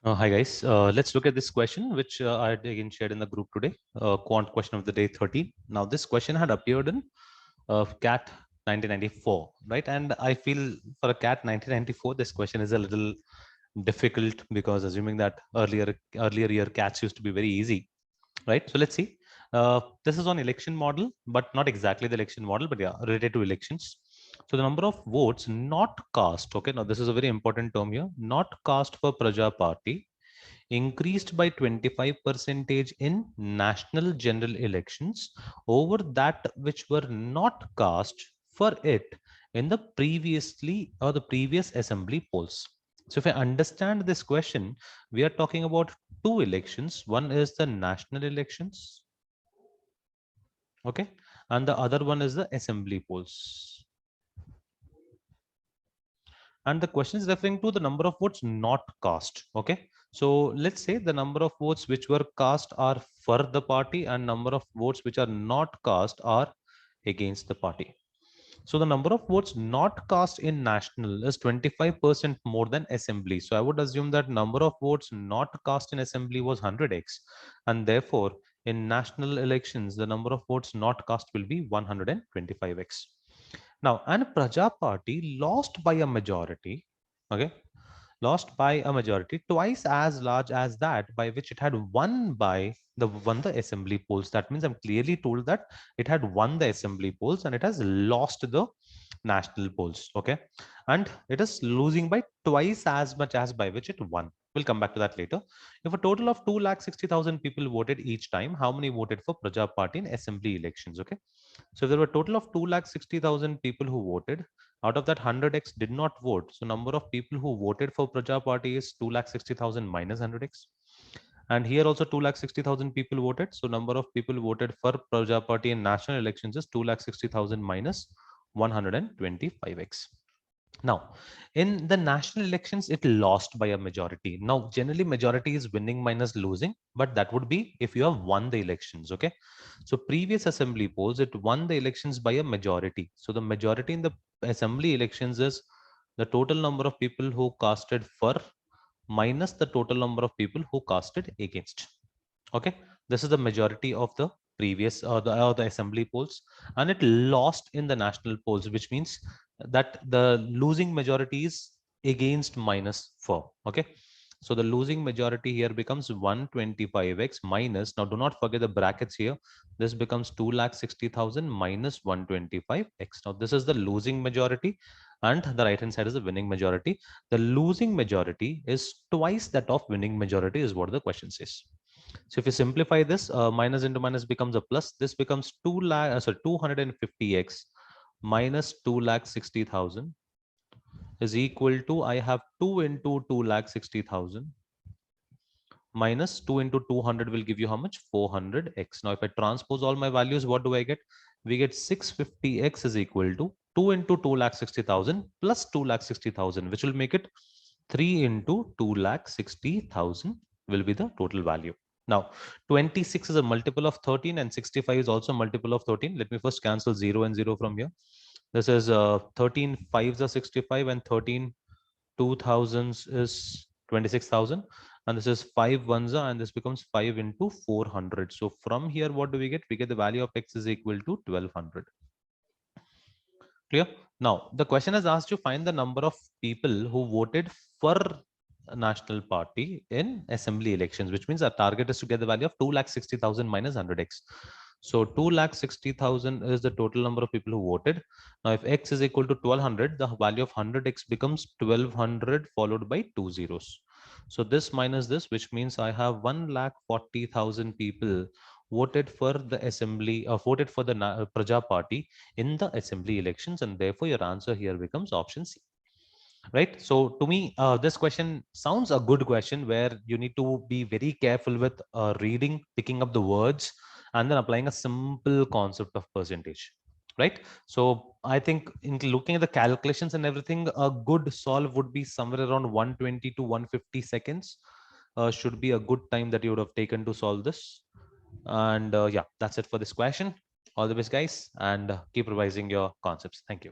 Hi guys, let's look at this question which I had again shared in the group today, quant question of the day 13. Now this question had appeared in CAT 1994, right? And I feel for a CAT 1994, this question is a little difficult because assuming that earlier year CATs used to be very easy, right? So let's see. This is on election model, but not exactly the election model, but yeah, related to elections. So the number of votes not cast, okay, now this is a very important term here, not cast for Praja Party increased by 25 percentage in national general elections over that which were not cast for it in the previously or the previous assembly polls. So if I understand this question, we are talking about two elections. One is the national elections, okay, and the other one is the assembly polls. And the question is referring to the number of votes not cast. Okay, so let's say the number of votes which were cast are for the party and number of votes which are not cast are against the party. So the number of votes not cast in national is 25% more than assembly. So I would assume that number of votes not cast in assembly was 100x, and therefore in national elections the number of votes not cast will be 125x. Now, and Praja Party lost by a majority, okay, lost by a majority twice as large as that by which it had won the assembly polls. That means I'm clearly told that it had won the assembly polls and it has lost the national polls. Okay, and it is losing by twice as much as by which it won. We'll come back to that later. If a total of 2,60,000 people voted each time, how many voted for Praja Party in assembly elections? Okay, so if there were a total of 2,60,000 people who voted, out of that 100x did not vote. So number of people who voted for Praja Party is 2,60,000 minus 100x. And here also 2,60,000 people voted. So number of people voted for Praja Party in national elections is 2,60,000 minus 125x. Now, in the national elections, it lost by a majority. Now, generally, majority is winning minus losing, but that would be if you have won the elections. Okay. So, previous assembly polls, it won the elections by a majority. So, the majority in the assembly elections is the total number of people who casted for minus the total number of people who casted against. Okay. This is the majority of the previous the assembly polls, and it lost in the national polls, which means that the losing majority is against minus 4. Okay, so the losing majority here becomes 125x minus, now do not forget the brackets here, this becomes 2,60,000 minus 125x. Now this is the losing majority and the right hand side is the winning majority. The losing majority is twice that of winning majority is what the question says. So if you simplify this, minus into minus becomes a plus. This becomes 250x minus 2,60,000 is equal to, I have 2 into 2,60,000 minus 2 into 200 will give you how much? 400x. Now if I transpose all my values, what do I get? We get 650x is equal to 2 into 2,60,000 plus 2,60,000, which will make it 3 into 2,60,000 will be the total value. Now, 26 is a multiple of 13 and 65 is also a multiple of 13. Let me first cancel 0 and 0 from here. This is 13 5s are 65 and 13 2000s is 26,000. And this is 5 ones are, and this becomes 5 into 400. So from here, what do we get? We get the value of x is equal to 1200. Clear? Now, the question has asked you find the number of people who voted for a national party in assembly elections, which means our target is to get the value of 2,60,000 minus 100x. So 2,60,000 is the total number of people who voted. Now, if x is equal to 1200, the value of 100x becomes 1200 followed by two zeros. So this minus this, which means I have 1,40,000 people voted for the assembly, voted for the Praja Party in the assembly elections, and therefore your answer here becomes option C. Right. So to me, this question sounds a good question where you need to be very careful with reading, picking up the words, and then applying a simple concept of percentage. Right. So I think in looking at the calculations and everything, a good solve would be somewhere around 120 to 150 seconds. Should be a good time that you would have taken to solve this. And yeah, that's it for this question. All the best, guys, and keep revising your concepts. Thank you.